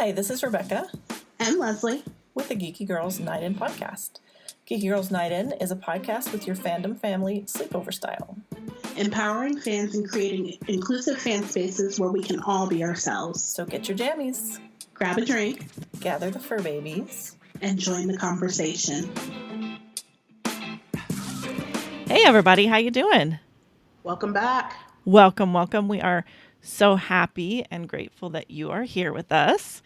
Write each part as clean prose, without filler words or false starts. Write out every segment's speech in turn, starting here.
Hi, this is Rebecca and Leslie with the Geeky Girls Night In podcast. Geeky Girls Night In is a podcast with your fandom family sleepover style. Empowering fans and creating inclusive fan spaces where we can all be ourselves. So get your jammies, grab a drink, gather the fur babies, and join the conversation. Hey everybody, how you doing? Welcome back. Welcome. We are so happy and grateful that you are here with us.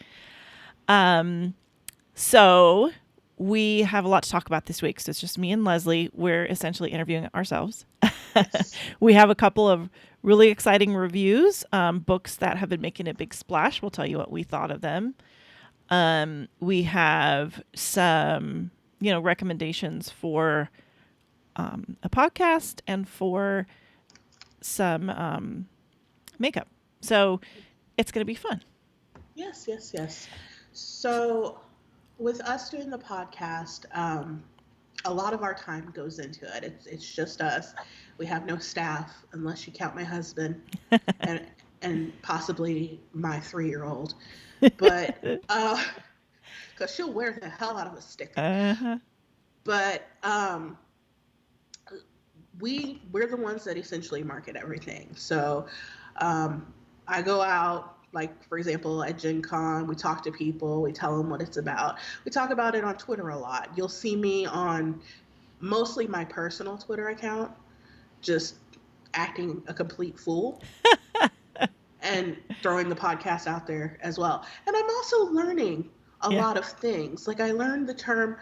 So we have a lot to talk about this week. So it's just me and Leslie. We're essentially interviewing ourselves. We have a couple of really exciting reviews, books that have been making a big splash. We'll tell you what we thought of them. We have some, recommendations for a podcast and for some makeup. So it's going to be fun. Yes. So with us doing the podcast, a lot of our time goes into it. It's just us. We have no staff unless you count my husband and possibly my 3-year-old. But because she'll wear the hell out of a sticker. Uh-huh. But we're the ones that essentially market everything. So I go out, like, for example, at Gen Con, we talk to people, we tell them what it's about. We talk about it on Twitter a lot. You'll see me on mostly my personal Twitter account, just acting a complete fool and throwing the podcast out there as well. And I'm also learning a lot of things. Like, I learned the term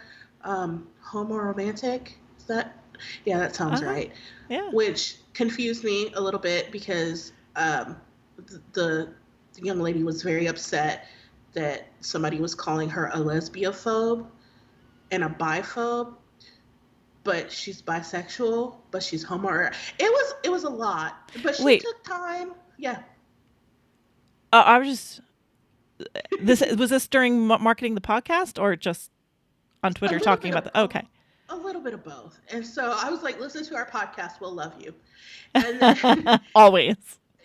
homoromantic. Is that? Yeah, that sounds right. Yeah. Which confused me a little bit because the young lady was very upset that somebody was calling her a lesbiophobe and a biphobe, but she's bisexual, but she's homo. It was a lot, but she took time. Yeah. I was just was this during marketing the podcast or just on Twitter talking about the okay. A little bit of both. And so I was like, listen to our podcast, we'll love you. And then always.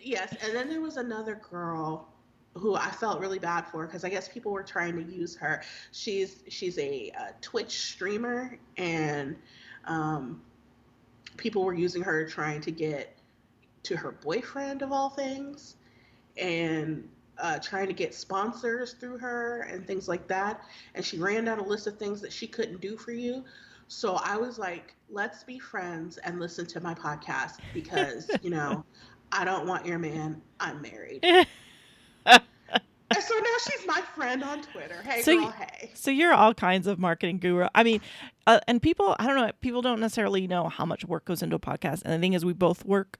Yes. And then there was another girl who I felt really bad for because I guess people were trying to use her. She's a Twitch streamer, and people were using her trying to get to her boyfriend of all things, and trying to get sponsors through her and things like that. And she ran down a list of things that she couldn't do for you. So I was like, let's be friends and listen to my podcast because, I don't want your man. I'm married. And so now she's my friend on Twitter. Hey, girl, hey. So you're all kinds of marketing guru. I mean, and people, I don't know, people don't necessarily know how much work goes into a podcast. And the thing is, we both work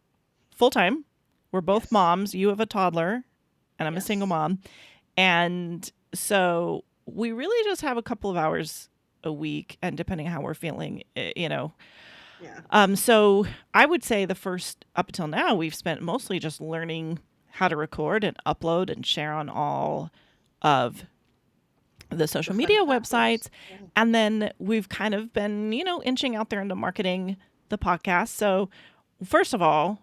full time. We're both moms. You have a toddler and I'm a single mom. And so we really just have a couple of hours a week, and depending on how we're feeling, Yeah. So I would say the first, up until now, we've spent mostly just learning how to record and upload and share on all of the social media websites. Yeah. And then we've kind of been, inching out there into marketing the podcast. So first of all,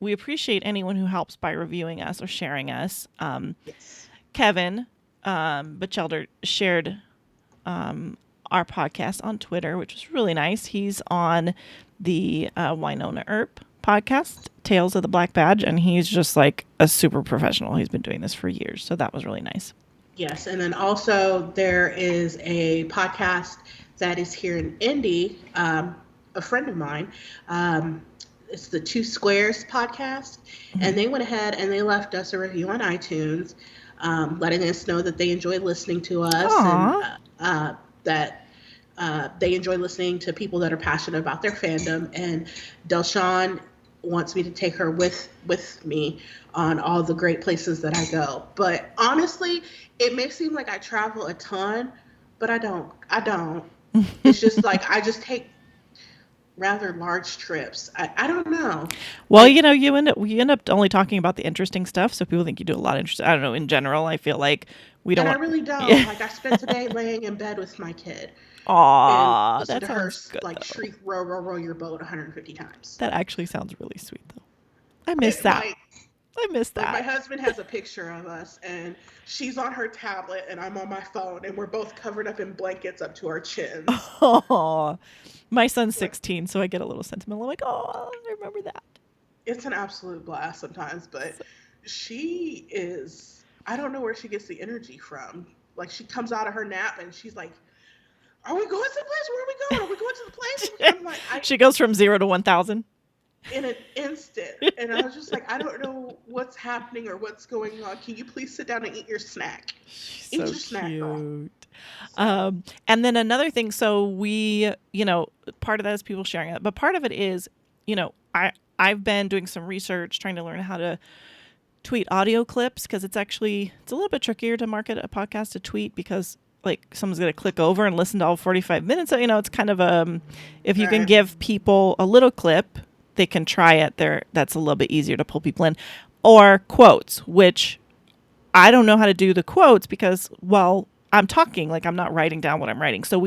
we appreciate anyone who helps by reviewing us or sharing us. Kevin Batchelder shared our podcast on Twitter, which was really nice. He's on the Winona Earp podcast, Tales of the Black Badge, and he's just like a super professional. He's been doing this for years, so that was really nice. Yes, and then also there is a podcast that is here in Indy, a friend of mine. It's the Two Squares podcast, and they went ahead and they left us a review on iTunes, letting us know that they enjoy listening to us. Aww. And that they enjoy listening to people that are passionate about their fandom. And Delshawn wants me to take her with me on all the great places that I go. But honestly, it may seem like I travel a ton, but I don't. It's just like I just take rather large trips. I don't know. Well, you end up only talking about the interesting stuff, so people think you do a lot of interesting. I don't know. In general, I feel like we don't. And I really don't. Yeah. Like I spent today laying in bed with my kid. Aw, that sounds good. Like shriek, row your boat 150 times. That actually sounds really sweet, though. I miss that. I missed Like, my that. husband has a picture of us, and she's on her tablet, and I'm on my phone, and we're both covered up in blankets up to our chins. Oh, my son's Like, 16, so I get a little sentimental. I'm like, oh, I remember that. it's an absolute blast sometimes, but So, she is, I don't know where she gets the energy from. Like, she comes out of her nap, and she's like, are we going to the place? Where are we going? Are we going to the place? I'm like, she goes from 0 to 1,000. in an instant. And I was just like, I don't know what's happening or what's going on. Can you please sit down and eat your snack? She's Eat so your snack, girl. cute. So, And then another thing, so we, part of that is people sharing it, but part of it is, I've been doing some research trying to learn how to tweet audio clips because it's a little bit trickier to market a podcast to tweet because like someone's going to click over and listen to all 45 minutes. So, it's kind of if you can right. give people a little clip, they can try it there. That's a little bit easier to pull people in, or quotes, which I don't know how to do the quotes because, well, I'm talking, like I'm not writing down what I'm writing. So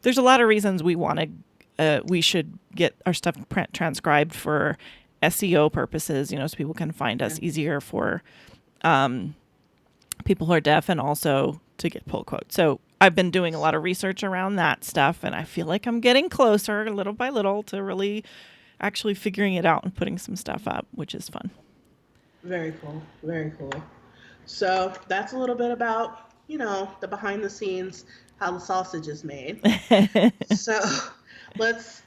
there's a lot of reasons we should get our stuff transcribed for SEO purposes, so people can find us easier for people who are deaf and also to get pull quotes. So I've been doing a lot of research around that stuff, and I feel like I'm getting closer little by little to really actually figuring it out and putting some stuff up, which is fun. Very cool. Very cool. So that's a little bit about, the behind the scenes, how the sausage is made. So let's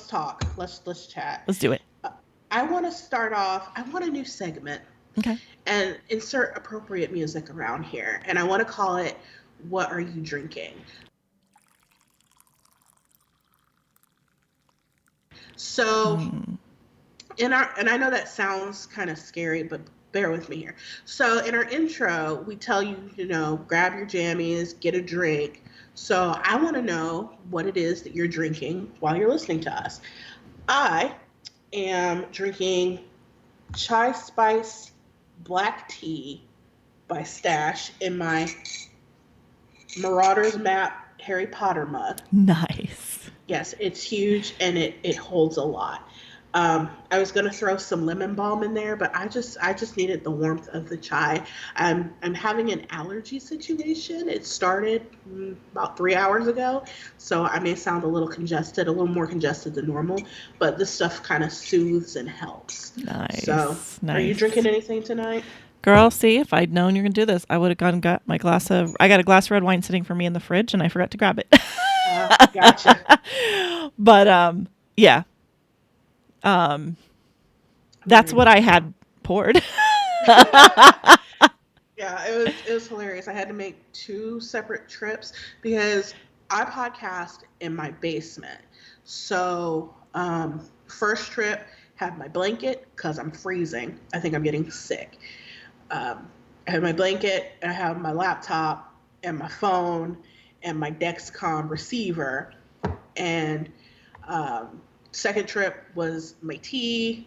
talk. Let's chat. Let's do it. I want to start off. I want a new segment Okay. and insert appropriate music around here. And I want to call it "What Are You Drinking?" So and I know that sounds kind of scary, but bear with me here. So in our intro, we tell you, grab your jammies, get a drink. So I want to know what it is that you're drinking while you're listening to us. I am drinking chai spice black tea by Stash in my Marauders Map Harry Potter mug. Nice. Yes, it's huge and it holds a lot. I was gonna throw some lemon balm in there, but I just needed the warmth of the chai. I'm having an allergy situation. It started about 3 hours ago, so I may sound a little congested, a little more congested than normal. But this stuff kind of soothes and helps. Nice. So, are you drinking anything tonight? Girl, see, if I'd known you're going to do this, I would have gone and got I got a glass of red wine sitting for me in the fridge and I forgot to grab it. Gotcha. But, yeah. That's what I had poured. Yeah, it was hilarious. I had to make 2 separate trips because I podcast in my basement. So, first trip, had my blanket because I'm freezing. I think I'm getting sick. I have my blanket, I have my laptop and my phone and my Dexcom receiver. And second trip was my tea,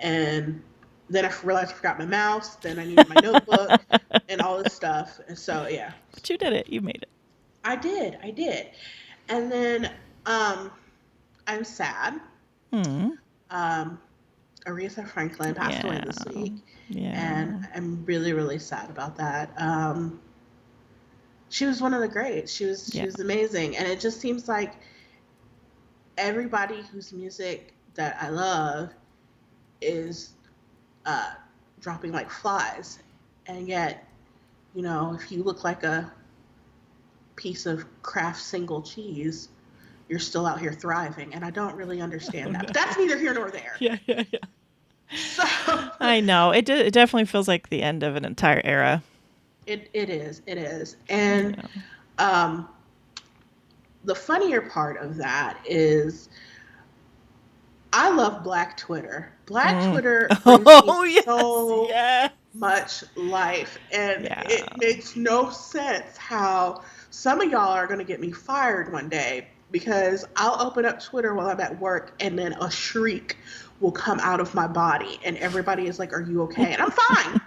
and then I realized I forgot my mouse. Then I needed my notebook and all this stuff. And so, yeah. But you did it. You made it. I did. And then I'm sad. Aretha Franklin passed away this week. Yeah. And I'm really, really sad about that. She was one of the greats. She was amazing. And it just seems like everybody whose music that I love is dropping like flies. And yet, if you look like a piece of Kraft single cheese, you're still out here thriving. And I don't really understand that. But that's neither here nor there. Yeah. So I know. It definitely feels like the end of an entire era. It is. And the funnier part of that is I love Black Twitter. Black Twitter brings me so much life. And it makes no sense how some of y'all are going to get me fired one day because I'll open up Twitter while I'm at work and then a shriek will come out of my body and everybody is like, are you okay? And I'm fine.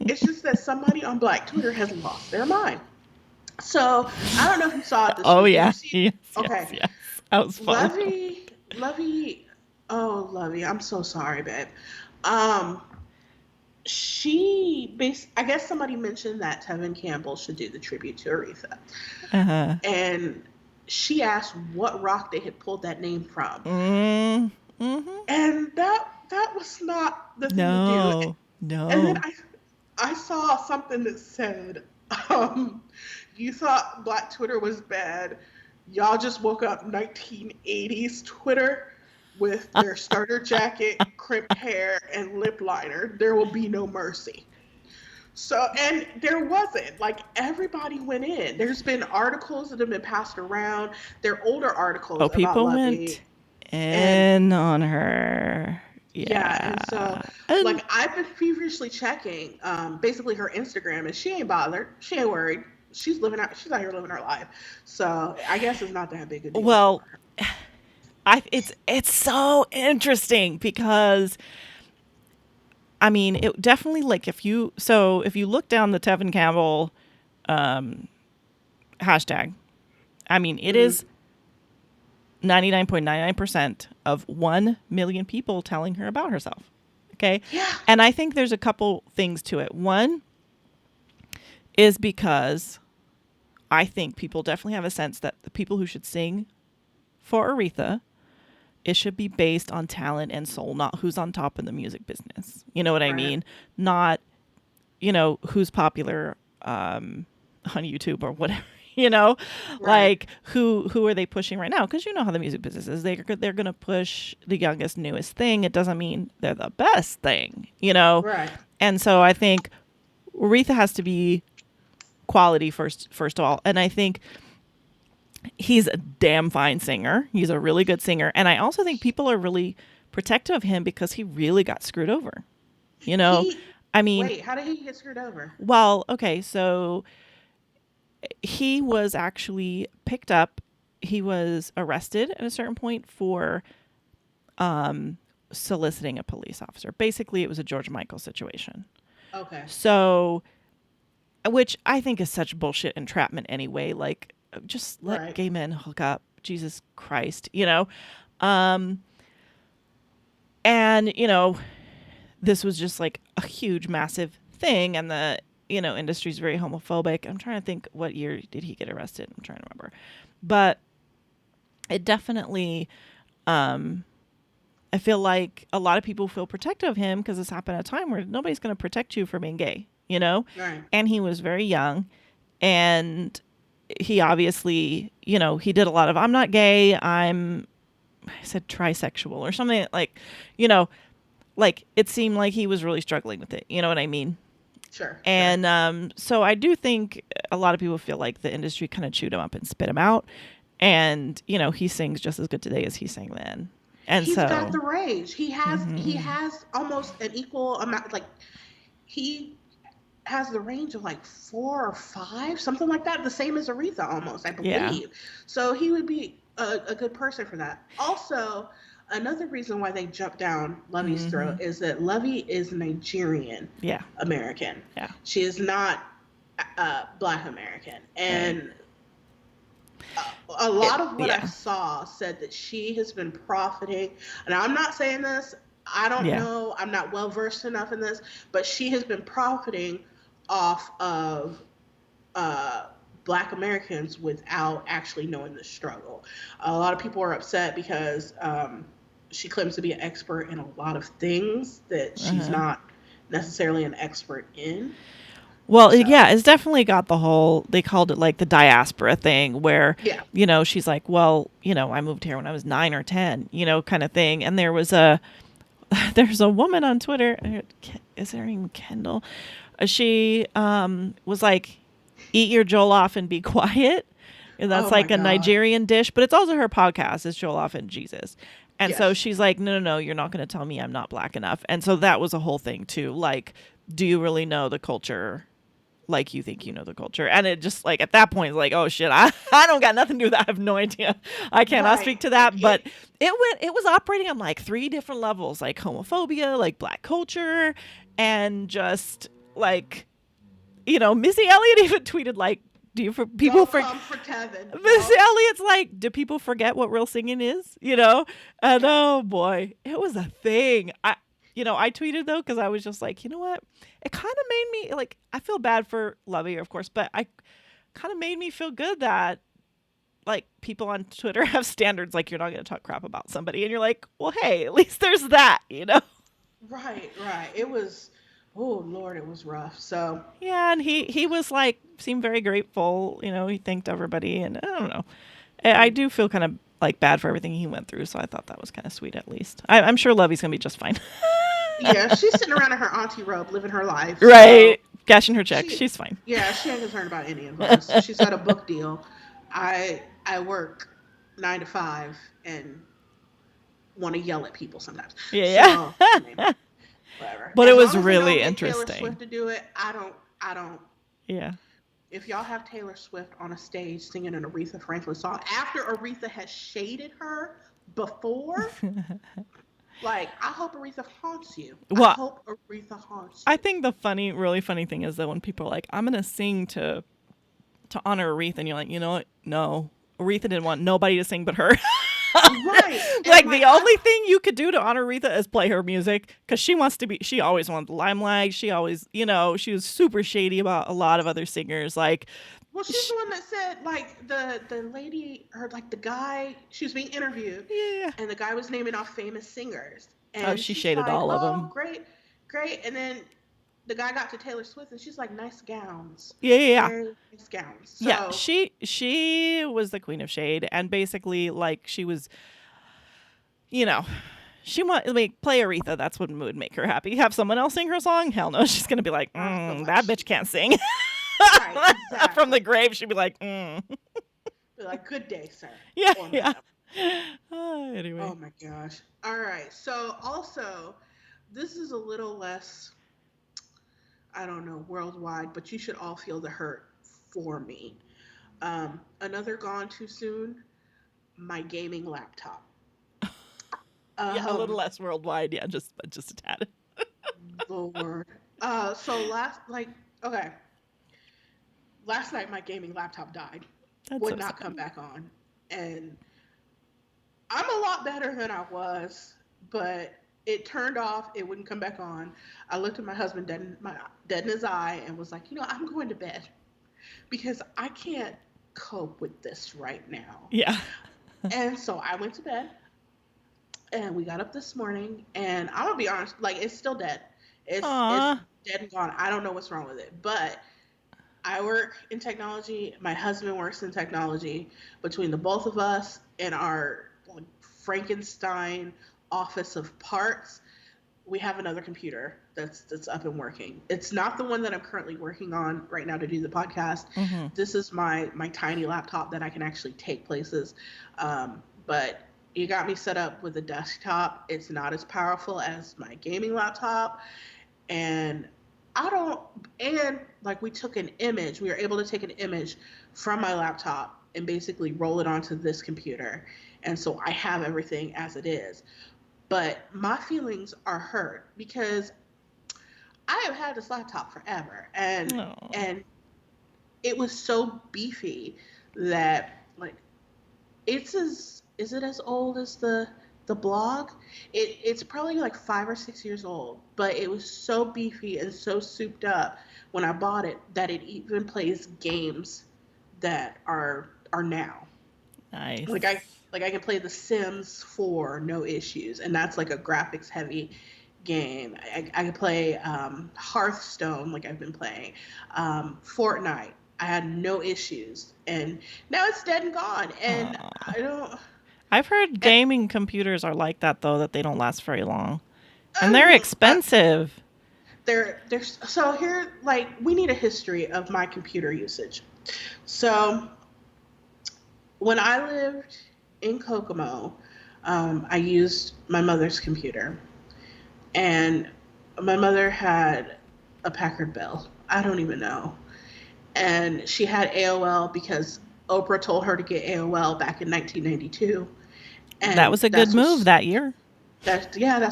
It's just that somebody on Black Twitter has lost their mind. So I don't know if you saw it this week. Yes. Okay. Yes. That was fun. Lovey. Oh, Lovey. I'm so sorry, babe. I guess somebody mentioned that Tevin Campbell should do the tribute to Aretha. Uh-huh. And she asked what rock they had pulled that name from. Mm-hmm. And that was not the thing to do. No. And then No. I saw something that said, you thought Black Twitter was bad. Y'all just woke up 1980s Twitter with their starter jacket, crimped hair, and lip liner. There will be no mercy. So, and there wasn't. Like, everybody went in. There's been articles that have been passed around. They're older articles Oh, about people Lovey. went And in on her. yeah, Yeah. and so, And like, I've been feverishly checking basically her Instagram, and she ain't bothered. She ain't worried. She's out here living her life. So I guess it's not that big a deal for well, her. it's so interesting because I mean, it definitely like if you look down the Tevin Campbell hashtag, I mean, it Mm-hmm. is 99.99% of 1 million people telling her about herself. Okay? Yeah. And I think there's a couple things to it. One is because I think people definitely have a sense that the people who should sing for Aretha, it should be based on talent and soul, not who's on top in the music business. You know what I Right. mean? Not, who's popular on YouTube or whatever. Right. Like who are they pushing right now? Because you know how the music business is. They're going to push the youngest, newest thing. It doesn't mean they're the best thing. Right. And so I think Aretha has to be quality first of all. And I think he's a damn fine singer. He's a really good singer. And I also think people are really protective of him because he really got screwed over. You know, He I mean, Wait, how did he get screwed over? well, okay, so he was actually picked up. He was arrested at a certain point for soliciting a police officer. Basically, it was a George Michael situation. Okay. So, which I think is such bullshit entrapment anyway. Like, just let Right. gay men hook up. Jesus Christ. Um, and, this was just like a huge, massive thing. And the, industry's very homophobic. I'm trying to think what year did he get arrested? I'm trying to remember. But it definitely, I feel like a lot of people feel protective of him because this happened at a time where nobody's going to protect you for being gay. Right. And he was very young. And he obviously, he did a lot of, I'm not gay, I said trisexual or something like it seemed like he was really struggling with it. You know what I mean? Sure. And so I do think a lot of people feel like the industry kind of chewed him up and spit him out. And, he sings just as good today as he sang then. And He's got so, the range. He has almost an equal amount. Like, he has the range of like 4 or 5, something like that, the same as Aretha almost, I yeah. believe. So he would be a good person for that. Also, another reason why they jumped down Lovey's throat is that Lovey is Nigerian Yeah. American. Yeah. She is not Black American. And a lot of what I saw said that she has been profiting. And I'm not saying this, I don't know, I'm not well versed enough in this, but she has been profiting off of Black Americans without actually knowing the struggle. A lot of people are upset because she claims to be an expert in a lot of things that she's not necessarily an expert in. Well, yeah, it's definitely got the whole, they called it like the diaspora thing where, she's like, well, I moved here when I was 9 or 10, kind of thing. And there's a woman on Twitter, is her name Kendall? She was like, eat your jollof and be quiet. And that's like a Nigerian dish, but it's also her podcast is Jollof and Jesus. And so she's like, no, you're not going to tell me I'm not Black enough. And so that was a whole thing too. Like, do you really know the culture? Like you think you know the culture. And it just like at that point it's like, oh shit, I don't got nothing to do with that. I have no idea. I cannot speak to that. But it was operating on like 3 different levels, like homophobia, like Black culture, and just like, Missy Elliott even tweeted like, Missy Elliott's like, do people forget what real singing is? And oh boy, it was a thing. I tweeted though because I was just like, you know what? It kind of made me like, I feel bad for Lovey, of course, but I kind of made me feel good that like people on Twitter have standards, like you're not going to talk crap about somebody, and you're like, well, hey, at least there's that, Right, right. It was, oh Lord, it was rough. So Yeah, and he was like seemed very grateful. He thanked everybody, and I don't know. I do feel kind of like bad for everything he went through, so I thought that was kind of sweet. At least I'm sure Lovey's gonna be just fine. yeah, she's sitting around in her auntie robe, living her life. So Right, cashing her check. she, She's fine. yeah, she ain't concerned about any of us. She's got a book deal. I work 9 to 5 and want to yell at people sometimes. Yeah, So I mean, yeah. whatever. But it As was long as they don't really get Taylor interesting. Swift to do it, I don't. Yeah. If y'all have Taylor Swift on a stage singing an Aretha Franklin song after Aretha has shaded her before, like, I hope Aretha haunts you. I Well, hope Aretha haunts you. I think the really funny thing is that when people are like, I'm gonna sing to honor Aretha, and you're like, you know what? No, Aretha didn't want nobody to sing but her. Right. Like the only thing you could do to honor Aretha is play her music, because she always wanted the limelight. She always, she was super shady about a lot of other singers. Like, Well, she's the one that said, like, the lady, or like the guy, she was being interviewed, yeah. and the guy was naming off famous singers. And Oh, she she's shaded like, all of oh, them. great, great. And then the guy got to Taylor Swift, and she's like, nice gowns. Yeah. Very nice gowns. So, Yeah, she was the queen of shade, and basically, like, she was, she like play Aretha. That's what would make her happy. Have someone else sing her song? Hell no. She's gonna be like, that bitch can't sing. right, exactly. From the grave, she'd be like, Be like, good day, sir. Yeah, Or yeah. madam. Anyway. Oh my gosh. All right. So also, this is a little less, I don't know, worldwide, but you should all feel the hurt for me. Another gone too soon, my gaming laptop. Yeah, a little less worldwide. Yeah, just a tad. Lord. So last night my gaming laptop died. That's Would so not sad. come back on. And I'm a lot better than I was, but it turned off. It wouldn't come back on. I looked at my husband dead in his eye and was like, I'm going to bed because I can't cope with this right now. Yeah. And so I went to bed, and we got up this morning, and I'm gonna be honest, like, it's still dead. It's dead and gone. I don't know what's wrong with it, but I work in technology. My husband works in technology. Between the both of us in our Frankenstein office of parts, we have another computer that's up and working. It's not the one that I'm currently working on right now to do the podcast. Mm-hmm. This is my tiny laptop that I can actually take places. But you got me set up with a desktop. It's not as powerful as my gaming laptop. And we took an image. We were able to take an image from my laptop and basically roll it onto this computer. And so I have everything as it is. But my feelings are hurt because I have had this laptop forever, and it was so beefy that, like, is it as old as the blog? It's probably like 5 or 6 years old, but it was so beefy and so souped up when I bought it that it even plays games that are now. Nice. Like I can play The Sims 4 no issues, and that's like a graphics heavy game. I can play Hearthstone, like I've been playing. Fortnite, I had no issues, and now it's dead and gone. And I've heard gaming computers are like that though, that they don't last very long, and they're expensive. So here, like, we need a history of my computer usage. So when I lived in Kokomo, I used my mother's computer, and my mother had a Packard Bell. I don't even know. And she had AOL because Oprah told her to get AOL back in 1992. And that was a good move that year. That's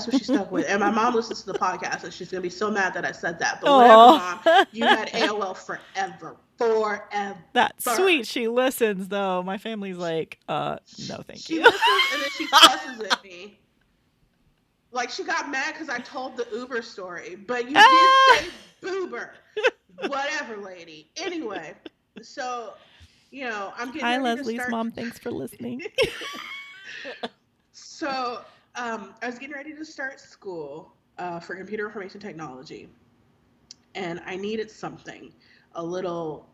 what she stuck with. And my mom listens to the podcast, and she's going to be so mad that I said that. But whatever, Mom, you had AOL forever. That's sweet. She listens, though. My family's like, no, thank you. She listens, and then she cusses at me. Like, she got mad because I told the Uber story, but you did Ah! say boober. Whatever, lady. Anyway, so, I'm getting Hi, ready to Leslie's start. mom. Thanks for listening. So, I was getting ready to start school for computer information technology, and I needed something a little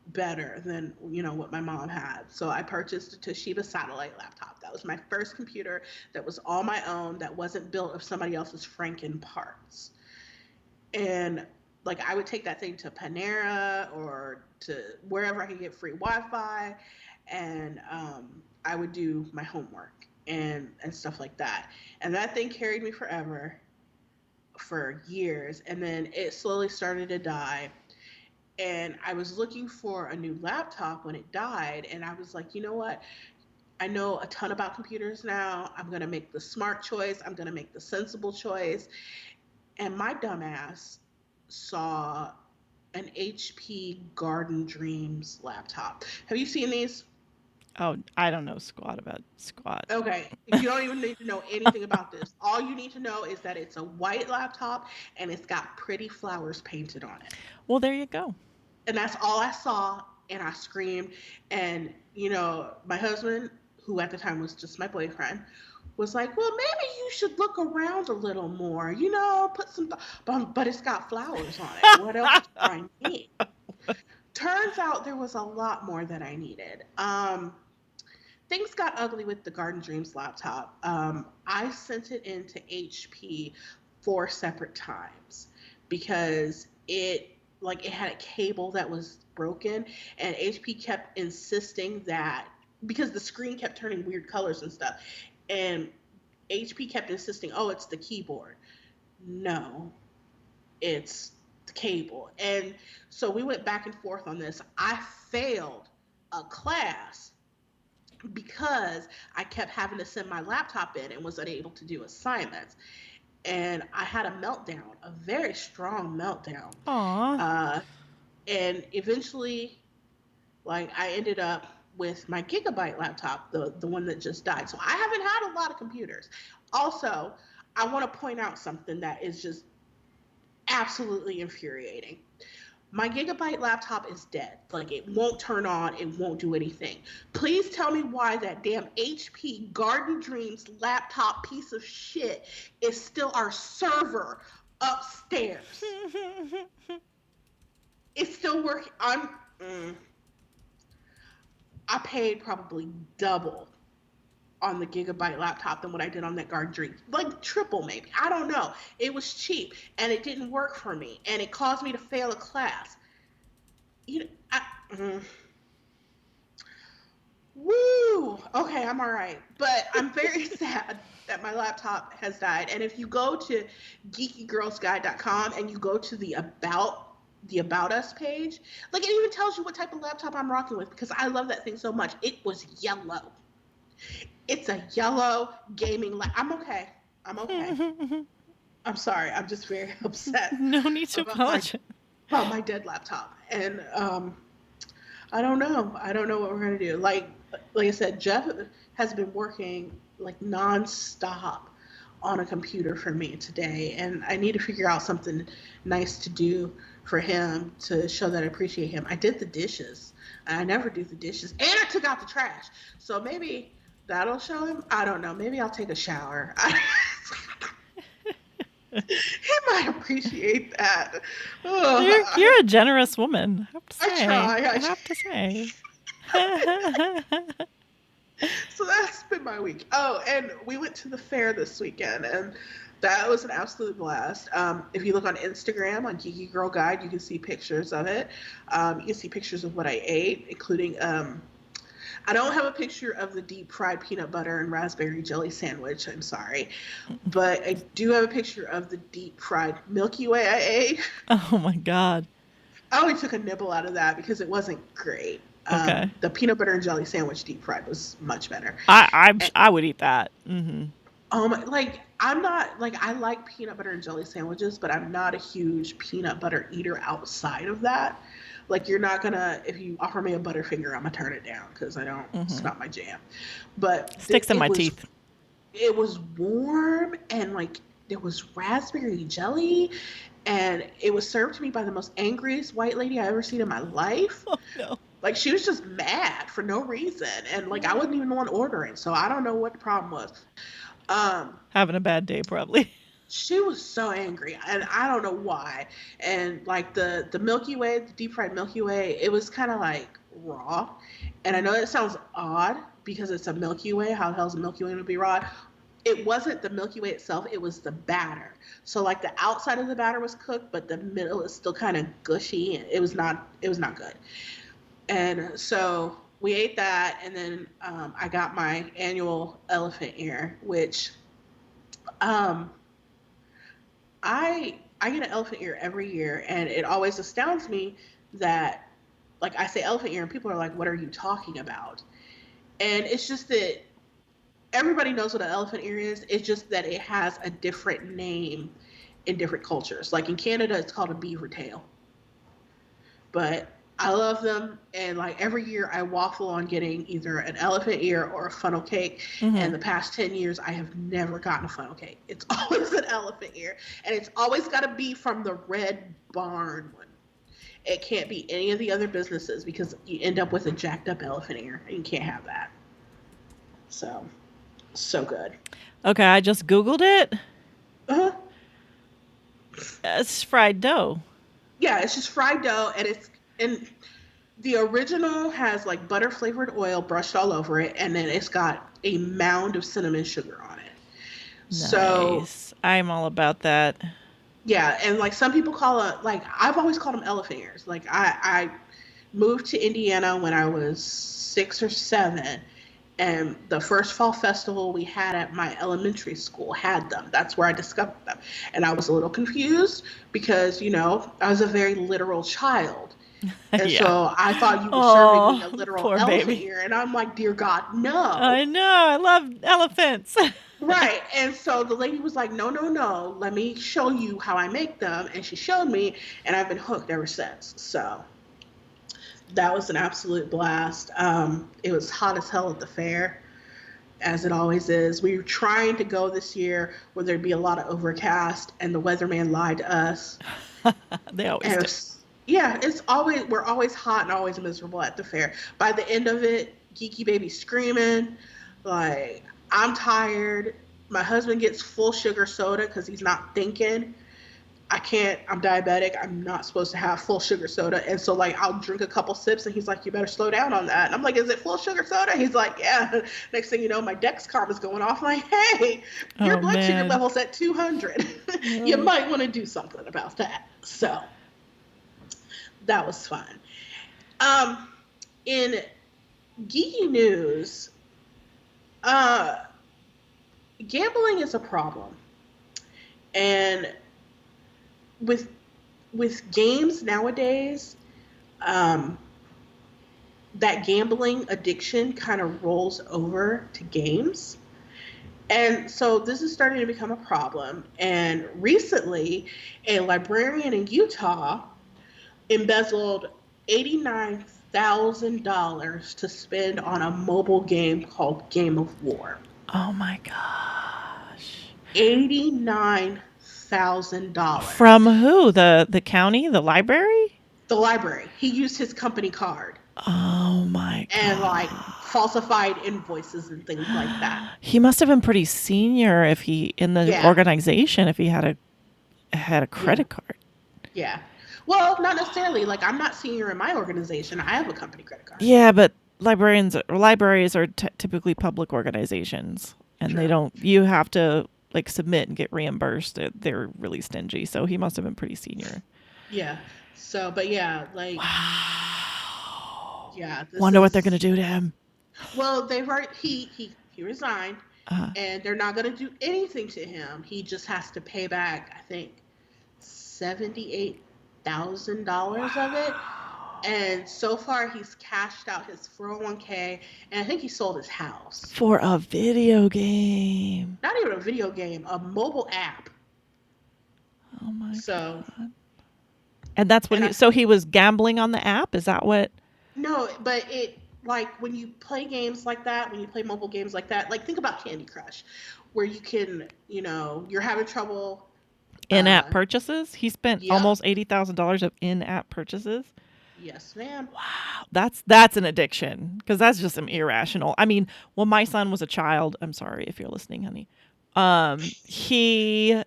better than what my mom had. So I purchased a Toshiba satellite laptop. That was my first computer that was all my own, that wasn't built of somebody else's Franken parts. And like, I would take that thing to Panera or to wherever I could get free Wi-Fi, and I would do my homework and stuff like that. And that thing carried me forever, for years, and then it slowly started to die. And I was looking for a new laptop when it died, and I was like, you know what? I know a ton about computers now. I'm going to make the smart choice. I'm going to make the sensible choice. And my dumbass saw an HP Garden Dreams laptop. Have you seen these? Oh, I don't know squat about squat. Okay, you don't even need to know anything about this. All you need to know is that it's a white laptop and it's got pretty flowers painted on it. Well, there you go. And that's all I saw, and I screamed. And my husband, who at the time was just my boyfriend, was like, well, maybe you should look around a little more, put some but it's got flowers on it. What else do I need? Turns out there was a lot more that I needed. Things got ugly with the Garden Dreams laptop. I sent it into HP 4 separate times because it had a cable that was broken, and HP kept insisting that, because the screen kept turning weird colors and stuff, and HP kept insisting, oh, it's the keyboard. No, it's the cable. And so we went back and forth on this. I failed a class because I kept having to send my laptop in and was unable to do assignments. And I had a meltdown, a very strong meltdown. Aw. And eventually, I ended up with my Gigabyte laptop, the one that just died. So I haven't had a lot of computers. Also, I want to point out something that is just absolutely infuriating. My Gigabyte laptop is dead. It won't turn on, it won't do anything. Please tell me why that damn HP Garden Dreams laptop piece of shit is still our server upstairs. It's still working. I paid probably double on the Gigabyte laptop than what I did on that Garden Dream. Triple maybe. I don't know. It was cheap and it didn't work for me, and it caused me to fail a class. Woo! Okay, I'm all right. But I'm very sad that my laptop has died. And if you go to geekygirlsguide.com and you go to the About Us page, it even tells you what type of laptop I'm rocking with, because I love that thing so much. It was yellow. It's a yellow gaming I'm okay. I'm okay. I'm sorry. I'm just very upset. No need to apologize. About my dead laptop. And I don't know. I don't know what we're going to do. Like I said, Jeff has been working nonstop on a computer for me today, and I need to figure out something nice to do for him to show that I appreciate him. I did the dishes. I never do the dishes, and I took out the trash. So maybe that'll show him. I don't know. Maybe I'll take a shower. He might appreciate that. You're a generous woman. I have to say. I have to say. So that's been my week. Oh, and we went to the fair this weekend, and that was an absolute blast. If you look on Instagram, on Geeky Girl Guide, you can see pictures of it. You can see pictures of what I ate, including I don't have a picture of the deep fried peanut butter and raspberry jelly sandwich. I'm sorry. But I do have a picture of the deep fried Milky Way I ate. Oh my God. I only took a nibble out of that because it wasn't great. Okay. The peanut butter and jelly sandwich deep fried was much better. I would eat that. Mm-hmm. I'm not I like peanut butter and jelly sandwiches, but I'm not a huge peanut butter eater outside of that. You're not gonna, if you offer me a Butterfinger, I'm gonna turn it down because I don't. It's not my jam. But Sticks in my teeth. it was warm and like there was raspberry jelly, and it was served to me by the most angriest white lady I ever seen in my life. Oh no. Like she was just mad for no reason, and like I wasn't even the one ordering, so I don't know what the problem was. Having a bad day, probably. She was so angry, and I don't know why. And like the Milky Way, the deep fried Milky Way, it was kind of like raw. And I know it sounds odd because it's a Milky Way. How the hell's a Milky Way would be raw? It wasn't the Milky Way itself, it was the batter. So like the outside of the batter was cooked, but the middle is still kind of gushy. It was not good. And so we ate that, and then I got my annual elephant ear, which um, I get an elephant ear every year, and it always astounds me that like I say elephant ear, and people are like, "What are you talking about?" And it's just that everybody knows what an elephant ear is. It's just that it has a different name in different cultures. Like in Canada, it's called a beaver tail. But I love them, and like every year I waffle on getting either an elephant ear or a funnel cake. And the past 10 years I have never gotten a funnel cake. It's always an elephant ear, and it's always got to be from the Red Barn one. It can't be any of the other businesses because you end up with a jacked up elephant ear, and you can't have that. So good. Okay, I just Googled it. Uh-huh. It's fried dough. Yeah, it's just fried dough, and the original has like butter flavored oil brushed all over it, and then it's got a mound of cinnamon sugar on it. So Nice. I'm all about that. yeah, and like some people call it, like I've always called them elephant ears. Like I moved to Indiana when I was 6 or 7, and the first fall festival we had at my elementary school had them. That's where I discovered them, and I was a little confused because I was a very literal child. And Yeah. so I thought you were serving me a Oh, literal poor elephant baby. ear, and I'm like, dear God, no. I know. I love elephants. Right. And so the lady was like, no, no, no, let me show you how I make them. And she showed me, and I've been hooked ever since. So that was an absolute blast. It was hot as hell at the fair, as it always is. We were trying to go this year where there'd be a lot of overcast, and the weatherman lied to us. They always And do. yeah, we're always hot and always miserable at the fair. By the end of it, Geeky baby screaming, like I'm tired. My husband gets full sugar soda because he's not thinking. I can't. I'm diabetic. I'm not supposed to have full sugar soda, and so like I'll drink a couple sips, and he's like, "You better slow down on that." And I'm like, "Is it full sugar soda?" He's like, "Yeah." Next thing you know, my Dexcom is going off. I'm like, "Hey, your Oh blood sugar man. level's at 200. You No. might want to do something about that." So that was fun. Um, in geeky news, uh, gambling is a problem, and with games nowadays, um, that gambling addiction kind of rolls over to games. And so this is starting to become a problem. And recently, a librarian in Utah embezzled $89,000 to spend on a mobile game called Game of War. Oh my gosh. $89,000. From who? The county? The library? The library. He used his company card Oh my and like god. falsified invoices and things like that. He must have been pretty senior if he in the Yeah. organization if he had a Yeah. credit card. Yeah. Well, not necessarily. Like I'm not senior in my organization. I have a company credit card. Yeah, but libraries are typically public organizations, and they True. don't. You have to like submit and get reimbursed. They're really stingy. So he must have been pretty senior. Yeah. So, but yeah, like Wow. yeah, this Wonder what they're is gonna do to him. well, they've already he resigned, Uh, and they're not going to do anything to him. He just has to pay back, I think, $78,000 of it. And so far, he's cashed out his 401k, and I think he sold his house. for a video game. Not even a video game, a mobile app. Oh my So, god. And that's what and so he was gambling on the app? Is that what? no, but like when you play games like that, when you play mobile games like that, like think about Candy Crush, where you can, you're having trouble. In-app purchases? He spent Yep. almost $80,000 of in-app purchases. Yes, ma'am. Wow, that's an addiction, because that's just some irrational. I mean, when my son was a child, I'm sorry if you're listening, honey. He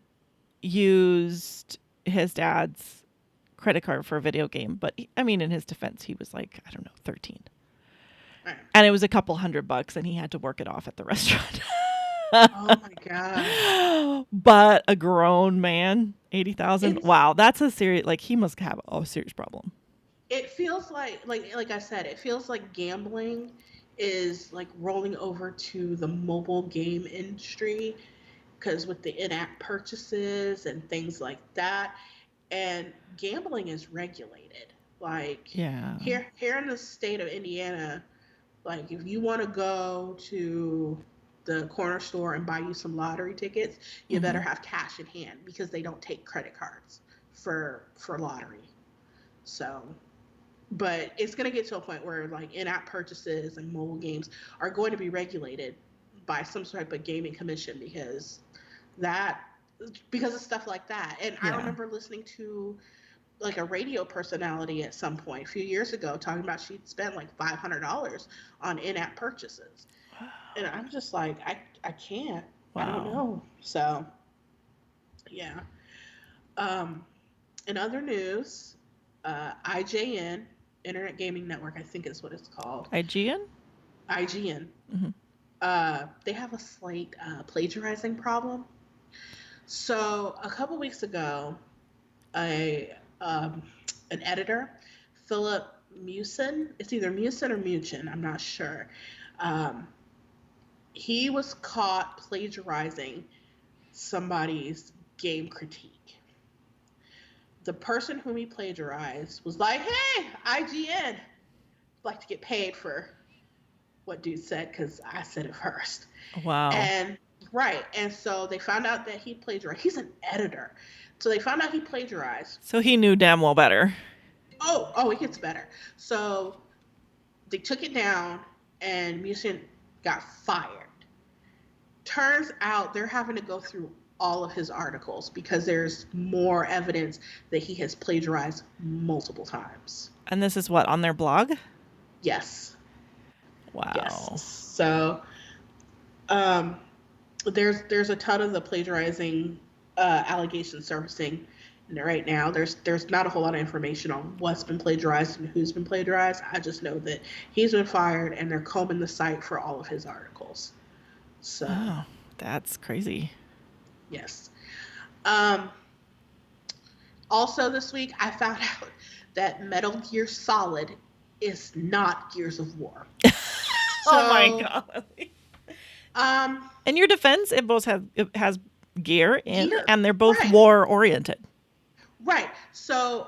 used his dad's credit card for a video game, but I mean, in his defense, he was like, I don't know, 13. Right. And it was a couple $100 and he had to work it off at the restaurant. Oh my god. But a grown man, 80,000. It's, Wow, that's a serious, like, he must have a serious problem. it feels like I said, it feels like gambling is like rolling over to the mobile game industry, because with the in-app purchases and things like that, and gambling is regulated. Like Yeah. here in the state of Indiana, like if you want to go to the corner store and buy you some lottery tickets, you better have cash in hand, because they don't take credit cards for lottery. So, but it's going to get to a point where like in-app purchases and mobile games are going to be regulated by some type of gaming commission, because of stuff like that. And I remember listening to like a radio personality at some point a few years ago talking about she'd spent like $500 on in-app purchases. Wow. And I'm just like, I can't. Wow. I don't know. So, yeah. In other news, IGN, Internet Gaming Network, I think is what it's called. IGN? IGN. They have a slight plagiarizing problem. So a couple weeks ago, an editor, Philip Mewson, it's either Mewson or Muchin, I'm not sure. He was caught plagiarizing somebody's game critique. The person whom he plagiarized was like, hey, IGN, I'd like to get paid for what dude said, because I said it first. Wow. And so they found out that he plagiarized. He's an editor. So they found out he plagiarized. So he knew damn well better. Oh, it gets better. So they took it down, and Mucin got fired. Turns out they're having to go through all of his articles because there's more evidence that he has plagiarized multiple times. And this is what, on their blog? Yes. Wow. Yes. So there's a ton of the plagiarizing allegations surfacing right now. There's not a whole lot of information on what's been plagiarized and who's been plagiarized. I just know that he's been fired, and they're combing the site for all of his articles. So that's crazy. Yes. Also this week, I found out that Metal Gear Solid is not Gears of War. Oh my god. In your defense, it has gear in, and they're both war oriented. Right. So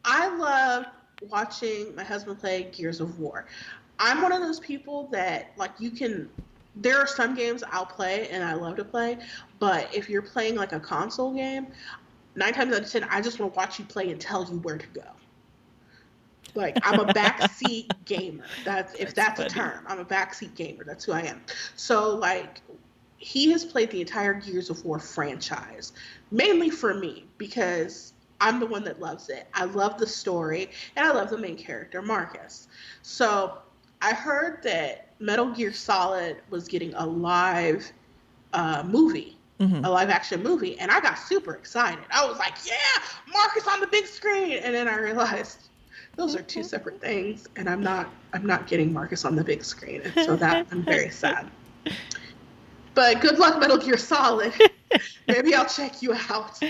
I love watching my husband play Gears of War. I'm one of those people that, like, there are some games I'll play and I love to play, but if you're playing like a console game, 9 times out of 10, I just want to watch you play and tell you where to go. Like, I'm a backseat gamer. If that's a term. I'm a backseat gamer. That's who I am. So, like, he has played the entire Gears of War franchise, mainly for me, because I'm the one that loves it. I love the story, and I love the main character, Marcus. So I heard that Metal Gear Solid was getting a live movie, a live action movie, and I got super excited. I was like, yeah, Marcus on the big screen. And then I realized those are two separate things, and I'm not getting Marcus on the big screen. And so that I'm very sad. But good luck, Metal Gear Solid. Maybe I'll check you out.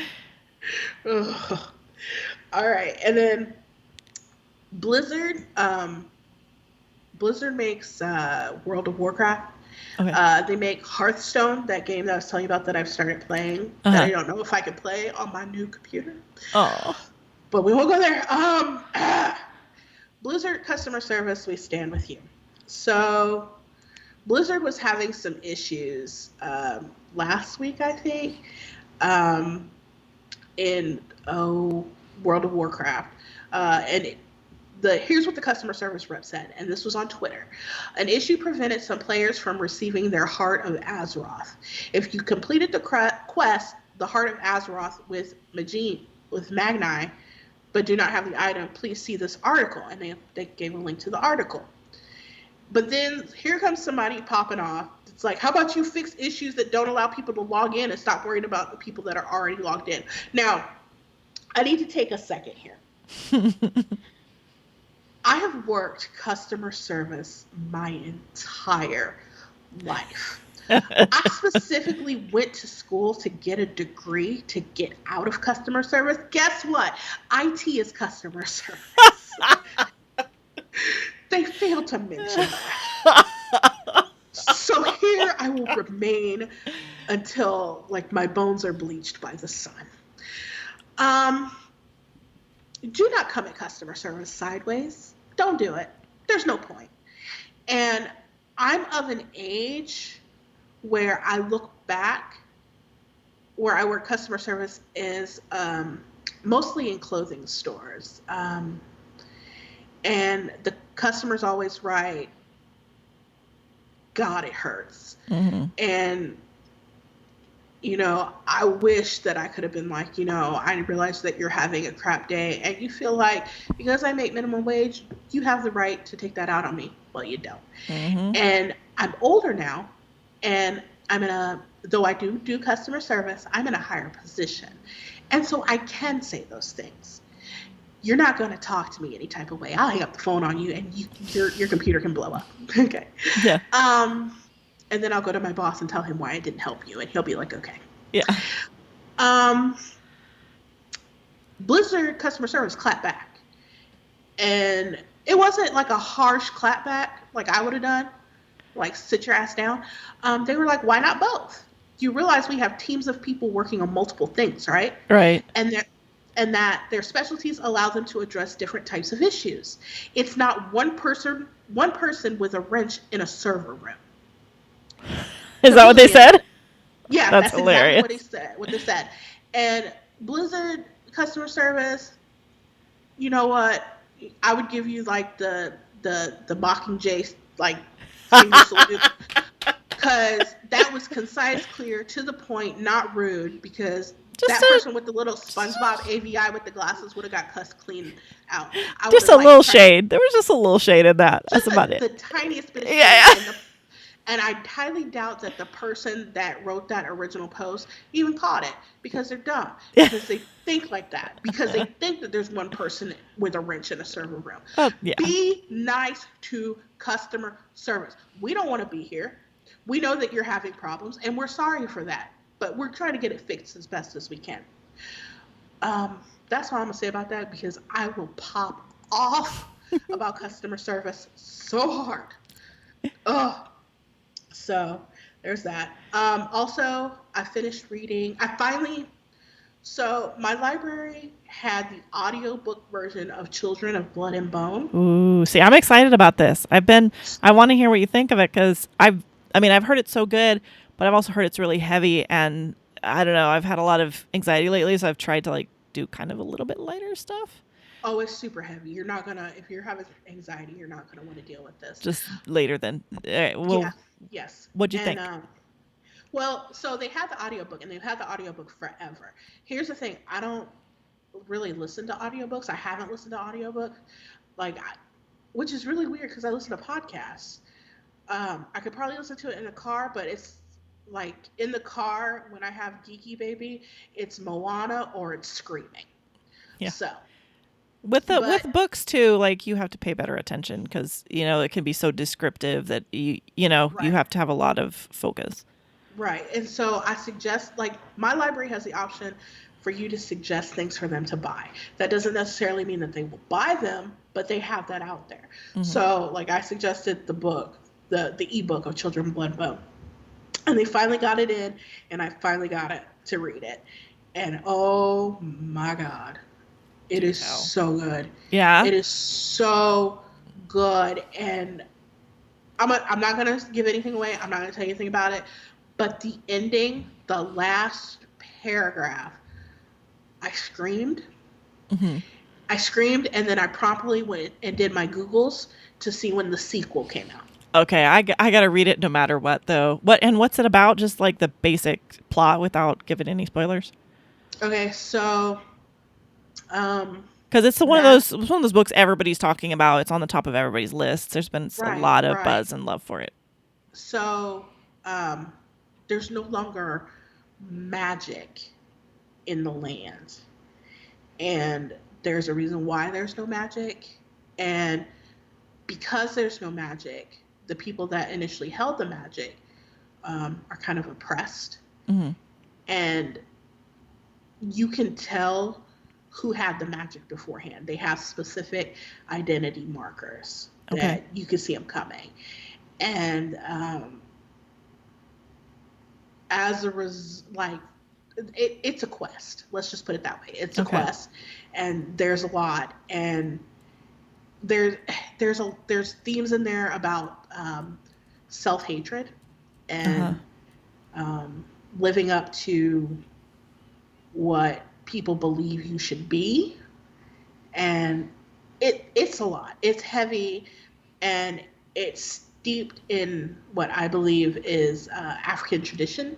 Ugh. All right, and then Blizzard makes World of Warcraft. Okay. They make Hearthstone, that game that I was telling you about that I've started playing. That I don't know if I can play on my new computer. Oh. But we won't go there. Blizzard customer service, we stand with you. So Blizzard was having some issues last week, I think, in World of Warcraft. And Here's what the customer service rep said, and this was on Twitter. An issue prevented some players from receiving their Heart of Azeroth. If you completed the quest, the Heart of Azeroth with Magni, but do not have the item, please see this article. And they gave a link to the article. But then here comes somebody popping off. It's like, how about you fix issues that don't allow people to log in and stop worrying about the people that are already logged in? Now, I need to take a second here. I have worked customer service my entire life. I specifically went to school to get a degree to get out of customer service. Guess what? IT is customer service. They failed to mention that. So here I will remain until like my bones are bleached by the sun. Do not come at customer service sideways. Don't do it. There's no point. And I'm of an age where I look back, where I work customer service is mostly in clothing stores. And the customer's always right. God, it hurts. Mm-hmm. And, I wish that I could have been like, I realize that you're having a crap day and you feel like because I make minimum wage, you have the right to take that out on me. Well, you don't. Mm-hmm. And I'm older now, and though I do customer service, I'm in a higher position. And so I can say those things. You're not going to talk to me any type of way. I'll hang up the phone on you and your computer can blow up. Okay. Yeah. And then I'll go to my boss and tell him why I didn't help you. And he'll be like, okay. Yeah. Blizzard customer service Clapback. And it wasn't like a harsh clapback like I would have done, like sit your ass down. They were like, why not both? You realize we have teams of people working on multiple things, right? Right. And that their specialties allow them to address different types of issues. It's not one person with a wrench in a server room. Is that what they said? Yeah, that's hilarious. Exactly what they said. And Blizzard customer service, you know what? I would give you like the Mockingjay like finger salute, because that was concise, clear, to the point, not rude, because person with the little SpongeBob AVI with the glasses would have got cussed clean out. Just a little shade. There was just a little shade in that. That's about it. The tiniest bit of shade. And I highly doubt that the person that wrote that original post even caught it, because they're dumb. Because they think like that. Because they think that there's one person with a wrench in a server room. Oh, yeah. Be nice to customer service. We don't want to be here. We know that you're having problems, and we're sorry for that. But we're trying to get it fixed as best as we can. That's all I'm going to say about that, because I will pop off about customer service so hard. Ugh. So there's that. Also, I finished reading. So my library had the audiobook version of Children of Blood and Bone. Ooh, see, I'm excited about this. I want to hear what you think of it, because I've heard it's so good, but I've also heard it's really heavy, and I don't know, I've had a lot of anxiety lately, so I've tried to do kind of a little bit lighter stuff. Oh, it's super heavy. You're not gonna, if you're having anxiety, you're not gonna want to deal with this. Just later then. Well, yes. What'd you think? Well, so they had the audiobook, and they've had the audiobook forever. Here's the thing. I don't really listen to audiobooks. I haven't listened to audiobooks, which is really weird, because I listen to podcasts. I could probably listen to it in the car, but it's like in the car when I have Geeky Baby, it's Moana or it's Screaming. Yeah. So with books too, you have to pay better attention, because it can be so descriptive that you have to have a lot of focus. Right. And so I suggest, my library has the option for you to suggest things for them to buy. That doesn't necessarily mean that they will buy them, but they have that out there. Mm-hmm. So I suggested the book, the ebook of Children of Blood and Bone, and they finally got it in, and I finally got it to read it. And oh my God, it is so good. Yeah. It is so good. And I'm not going to give anything away. I'm not going to tell you anything about it. But the ending, the last paragraph, I screamed. Mm-hmm. I screamed, and then I promptly went and did my Googles to see when the sequel came out. Okay, I got to read it no matter what, though. What's it about? Just like the basic plot without giving any spoilers? Okay, so because it's one of those books everybody's talking about. It's on the top of everybody's list. There's been a lot of buzz and love for it. So there's no longer magic in the land, and there's a reason why there's no magic. And because there's no magic, the people that initially held the magic are kind of oppressed. Mm-hmm. And you can tell who had the magic beforehand. They have specific identity markers that you can see them coming. And as a result, it's a quest. Let's just put it that way. It's a quest, and there's a lot, and there's themes in there about self-hatred and living up to what people believe you should be, and it's a lot. It's heavy, and it's steeped in what I believe is African tradition,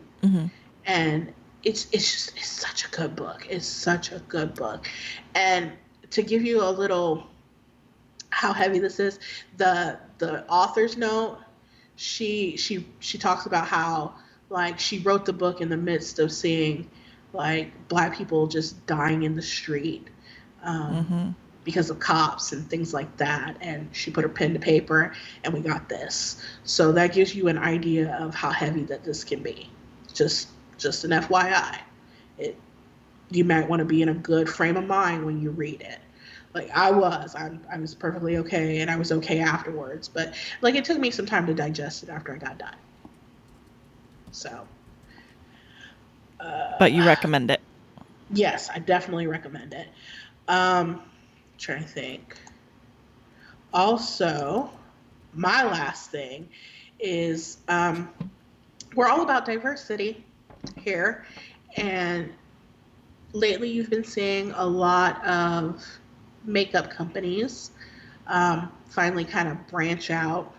and it's such a good book. It's such a good book. And to give you a little how heavy this is, the author's note, she talks about how like she wrote the book in the midst of seeing like Black people just dying in the street because of cops and things like that, and she put her pen to paper, and we got this. So that gives you an idea of how heavy that this can be. Just an FYI. You might want to be in a good frame of mind when you read it. Like I was perfectly okay, and I was okay afterwards. But like it took me some time to digest it after I got done. So. But you recommend it? Yes, I definitely recommend it. Trying to think. Also, my last thing is we're all about diversity here, and lately you've been seeing a lot of makeup companies finally kind of branch out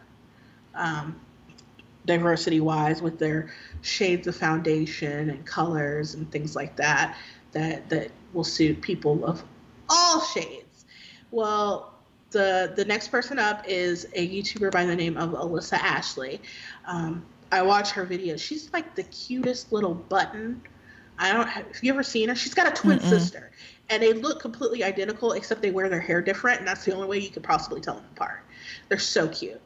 diversity-wise with their shades of foundation and colors and things like that will suit people of all shades. Well, the next person up is a YouTuber by the name of Alyssa Ashley. I watch her videos. She's like the cutest little button. Have you ever seen her? She's got a twin sister, and they look completely identical except they wear their hair different, and that's the only way you could possibly tell them apart. They're so cute.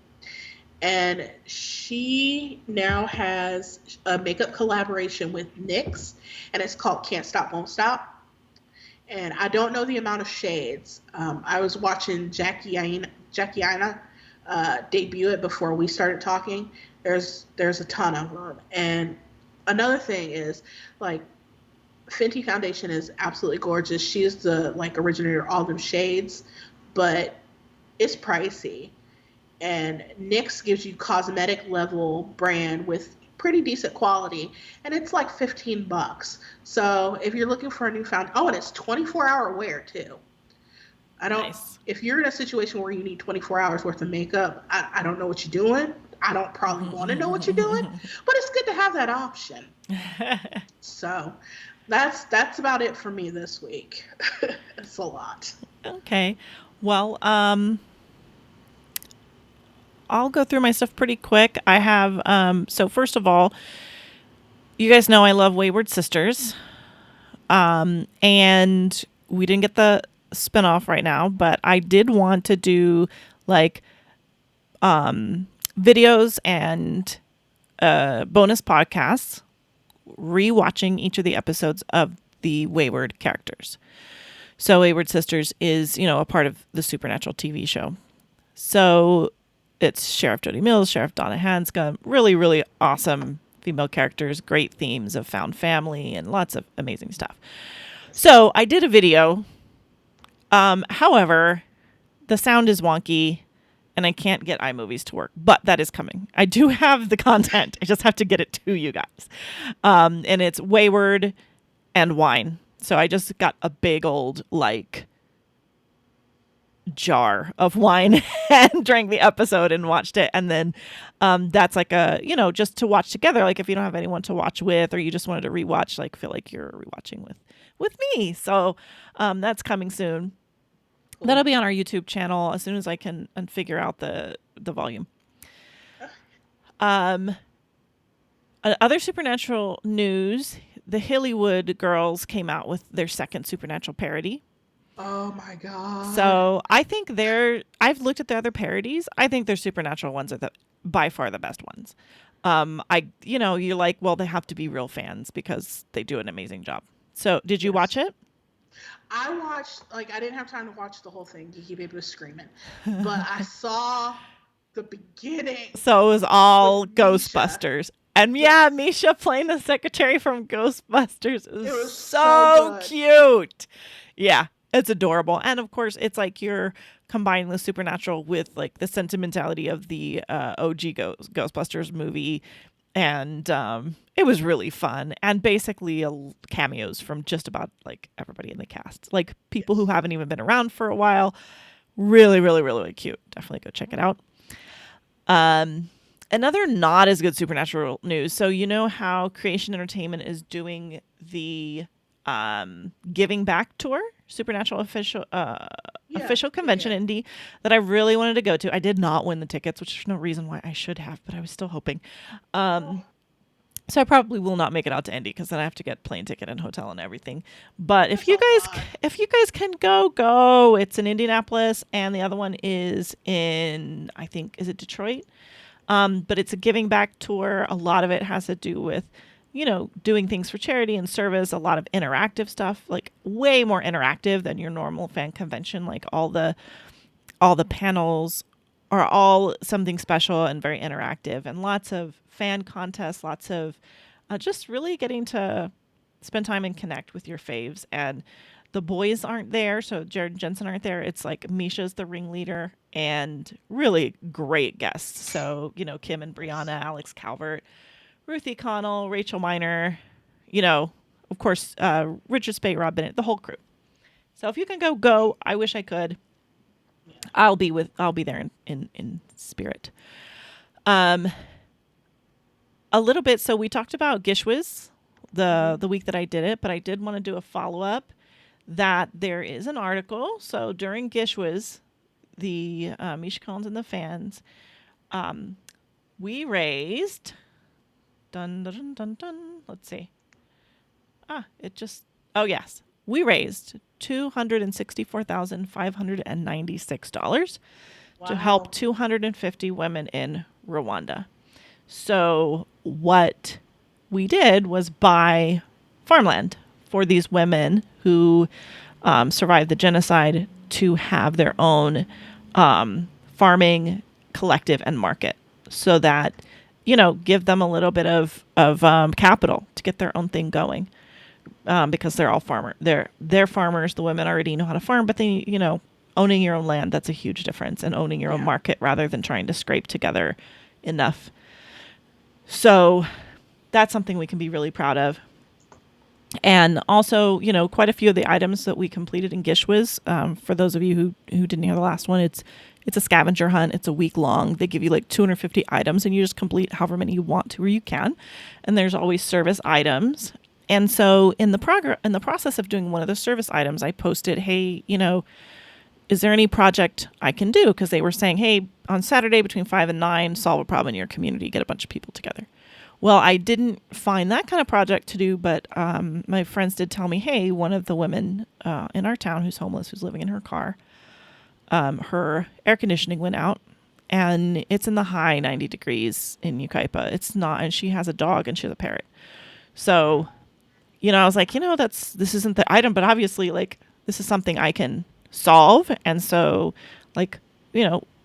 And she now has a makeup collaboration with NYX, and it's called Can't Stop, Won't Stop. And I don't know the amount of shades. I was watching Jackie Aina debut it before we started talking. There's a ton of them. And another thing is, like, Fenty Foundation is absolutely gorgeous. She is the like originator of all them shades, but it's pricey. And NYX gives you cosmetic level brand with pretty decent quality, and it's like $15. So if you're looking for a new and it's 24-hour wear too. If you're in a situation where you need 24 hours worth of makeup, I don't know what you're doing. I don't probably want to know what you're doing, but it's good to have that option. So that's about it for me this week. It's a lot. Okay. Well, I'll go through my stuff pretty quick. I have, so first of all, you guys know I love Wayward Sisters. And we didn't get the spinoff right now, but I did want to do like videos and bonus podcasts rewatching each of the episodes of the Wayward characters. So Wayward Sisters is, a part of the Supernatural TV show. So it's Sheriff Jody Mills, Sheriff Donna Hanscom, really, really awesome female characters, great themes of found family, and lots of amazing stuff. So I did a video. However, the sound is wonky, and I can't get iMovies to work, but that is coming. I do have the content. I just have to get it to you guys. And it's Wayward and Wine. So I just got a big old, jar of wine and drank the episode and watched it. And then that's like a, just to watch together. Like if you don't have anyone to watch with, or you just wanted to rewatch, like feel like you're rewatching with me. So that's coming soon. Cool. That'll be on our YouTube channel as soon as I can and figure out the volume. Other Supernatural news, the Hillywood girls came out with their second Supernatural parody. Oh my God. So I think I've looked at the other parodies. I think their Supernatural ones are by far the best ones. You're like, well, they have to be real fans because they do an amazing job. So did you watch it? I watched, I didn't have time to watch the whole thing. Geeky Baby was screaming. But I saw the beginning. So it was all Ghostbusters. Misha. And yeah, Misha playing the secretary from Ghostbusters. It was so cute. Yeah, it's adorable. And of course, it's like you're combining the Supernatural with like the sentimentality of the OG Ghostbusters movie. And it was really fun. And basically cameos from just about like everybody in the cast. Like people who haven't even been around for a while. Really, really, really, really cute. Definitely go check it out. Another not as good Supernatural news. So you know how Creation Entertainment is doing the Giving Back tour, Supernatural official convention indie that I really wanted to go to. I did not win the tickets, which there's no reason why I should have, but I was still hoping. So I probably will not make it out to Indy because then I have to get plane ticket and hotel and everything. But if you guys can go. It's in Indianapolis, and the other one is in, I think, is it Detroit? But it's a giving back tour. A lot of it has to do with, doing things for charity and service. A lot of interactive stuff, like way more interactive than your normal fan convention. Like all the panels are all something special and very interactive, and lots of fan contests, lots of just really getting to spend time and connect with your faves. And the boys aren't there, so Jared and Jensen aren't there. It's like Misha's the ringleader and really great guests. So, Kim and Brianna, Alex Calvert, Ruthie Connell, Rachel Miner, of course, Richard Spate, Rob Bennett, the whole crew. So if you can go. I wish I could. I'll be there in spirit. A little bit. So we talked about GISH the week that I did it, but I did want to do a follow-up that there is an article. So during GISH the Misha Collins and the fans, we raised let's see. We raised $264,596 to help 250 women in Rwanda. So what we did was buy farmland for these women who survived the genocide to have their own farming collective and market, so that give them a little bit of capital to get their own thing going, because they're all they're farmers. The women already know how to farm, but they owning your own land, that's a huge difference, and owning your own market rather than trying to scrape together enough. So that's something we can be really proud of. And also, quite a few of the items that we completed in GISH for those of you who didn't hear the last one, it's a scavenger hunt. It's a week long. They give you like 250 items, and you just complete however many you want to or you can. And there's always service items. And so in the process of doing one of the service items, I posted, hey, is there any project I can do? Because they were saying, hey, on Saturday between 5 and 9, solve a problem in your community, get a bunch of people together. Well, I didn't find that kind of project to do, but my friends did tell me, hey, one of the women in our town who's homeless, who's living in her car, her air conditioning went out, and it's in the high 90 degrees in Yucaipa. It's not, and she has a dog and she has a parrot. So, I was like, this isn't the item, but obviously, like, this is something I can solve. And so, like,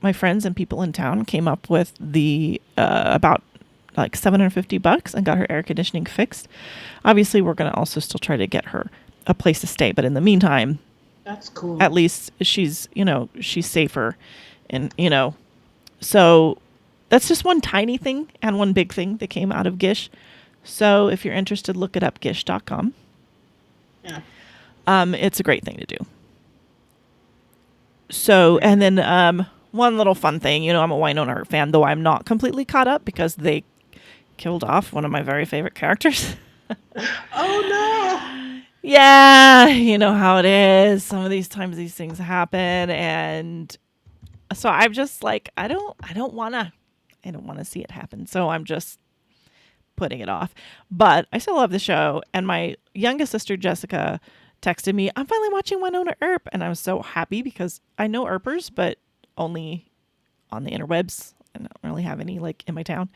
my friends and people in town came up with the about like $750 and got her air conditioning fixed. Obviously, we're going to also still try to get her a place to stay, but in the meantime, that's cool. At least she's safer, and so that's just one tiny thing and one big thing that came out of GISH. So if you're interested, look it up, gish.com. Yeah. It's a great thing to do. So, and then one little fun thing, I'm a Winona Earp fan, though I'm not completely caught up because they killed off one of my very favorite characters. Oh Yeah, you know how it is. Some of these times these things happen, and so I'm just like, I don't want to see it happen. So I'm just putting it off. But I still love the show, and my youngest sister Jessica texted me, "I'm finally watching Winona Earp," and I was so happy because I know Earpers, but only on the interwebs. I don't really have any like in my town.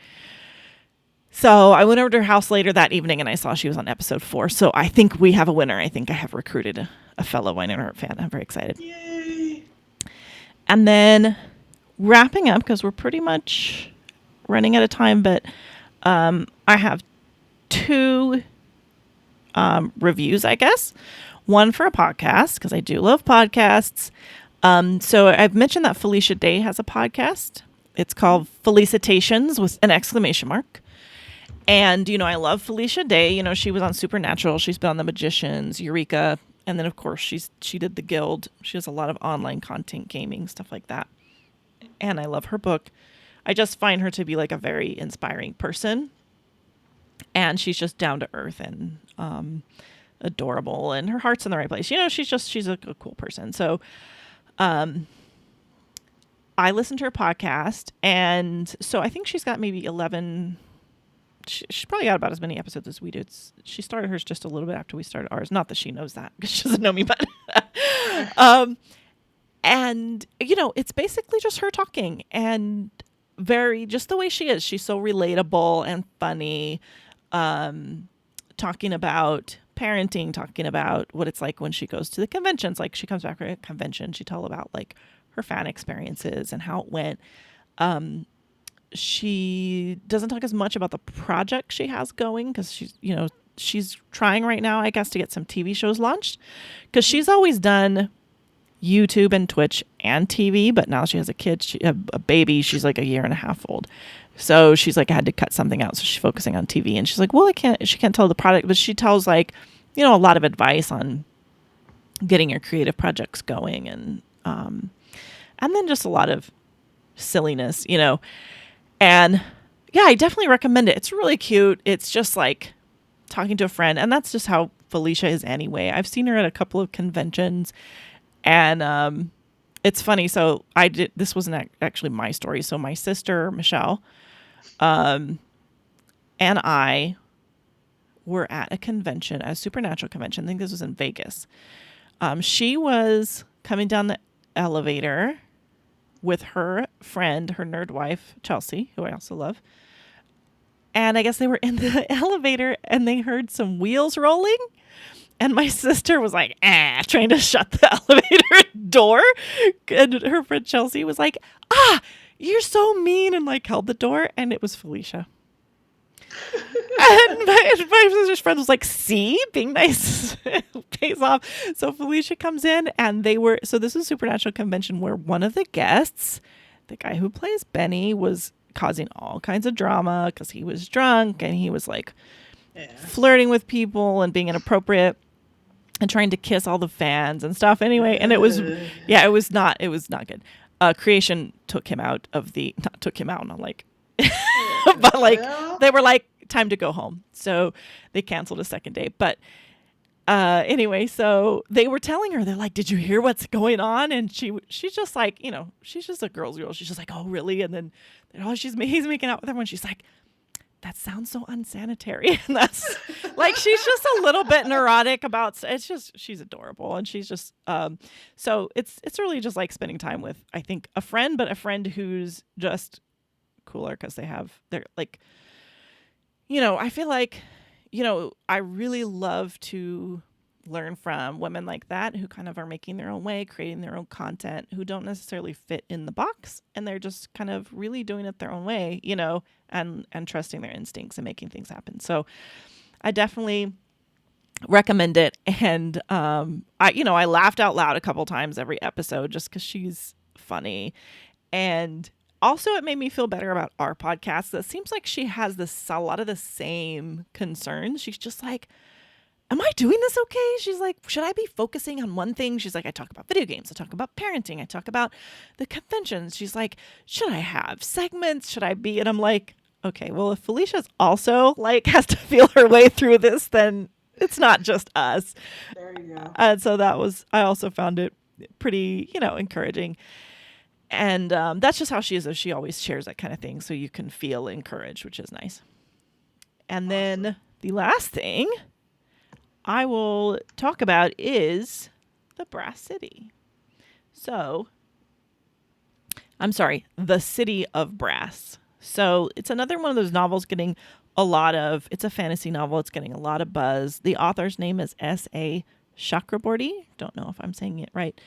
So I went over to her house later that evening and I saw she was on episode 4. So I think we have a winner. I think I have recruited a fellow Winona Earp fan. I'm very excited. Yay! And then wrapping up, because we're pretty much running out of time, but I have 2 reviews, I guess. One for a podcast, because I do love podcasts. So I've mentioned that Felicia Day has a podcast. It's called Felicitations with an exclamation mark. And, I love Felicia Day. She was on Supernatural. She's been on The Magicians, Eureka. And then, of course, she did The Guild. She has a lot of online content, gaming, stuff like that. And I love her book. I just find her to be like a very inspiring person. And she's just down to earth and adorable. And her heart's in the right place. She's a cool person. So I listened to her podcast. And so I think she's got maybe 11... She's probably got about as many episodes as we do. She started hers just a little bit after we started ours. Not that she knows that because she doesn't know me, but and it's basically just her talking and very just the way she is. She's so relatable and funny, talking about parenting, talking about what it's like when she goes to the conventions. Like she comes back from a convention, she tells about like her fan experiences and how it went. She doesn't talk as much about the project she has going because she's trying right now, I guess, to get some TV shows launched because she's always done YouTube and Twitch and TV, but now she has a kid, a baby. She's like a year and a half old. So she's like, I had to cut something out. So she's focusing on TV and she's like, well, she can't tell the product, but she tells like, a lot of advice on getting your creative projects going and then just a lot of silliness, And yeah, I definitely recommend it. It's really cute. It's just like talking to a friend. And that's just how Felicia is anyway. I've seen her at a couple of conventions and it's funny. So this wasn't actually my story. So my sister, Michelle, and I were at a convention, a Supernatural convention. I think this was in Vegas. She was coming down the elevator with her friend, her nerd wife, Chelsea, who I also love. And I guess they were in the elevator and they heard some wheels rolling. And my sister was like, trying to shut the elevator door. And her friend Chelsea was like, you're so mean, and like held the door. And it was Felicia. And my sister's friend was like, see, being nice pays off. So Felicia comes in and so this is a Supernatural convention where one of the guests, the guy who plays Benny, was causing all kinds of drama because he was drunk and he was like flirting with people and being inappropriate and trying to kiss all the fans and stuff anyway. And it was not good. Creation took him out not took him out, not like, but like they were like, time to go home. So they canceled a second day. But anyway, so they were telling her, they're like, did you hear what's going on? And she's just like, she's just a girl's girl. She's just like, oh, really? And then he's making out with everyone. She's like, that sounds so unsanitary. And that's like, she's just a little bit neurotic about, it's just, she's adorable. And she's just, so it's really just like spending time with, I think, a friend, but a friend who's just cooler because they're like, I feel like, I really love to learn from women like that who kind of are making their own way, creating their own content, who don't necessarily fit in the box. And they're just kind of really doing it their own way, and trusting their instincts and making things happen. So I definitely recommend it. And I laughed out loud a couple times every episode just because she's funny. And also, it made me feel better about our podcast. It seems like she has a lot of the same concerns. She's just like, am I doing this okay? She's like, should I be focusing on one thing? She's like, I talk about video games. I talk about parenting. I talk about the conventions. She's like, should I have segments? Should I be? And I'm like, okay, well, if Felicia's also like has to feel her way through this, then it's not just us. There you go. And so I also found it pretty, encouraging. And that's just how she is. She always shares that kind of thing. So you can feel encouraged, which is nice. And then the last thing I will talk about is the Brass City. So, I'm sorry, the City of Brass. So it's another one of those novels getting it's a fantasy novel. It's getting a lot of buzz. The author's name is S.A. Chakraborty. Don't know if I'm saying it right.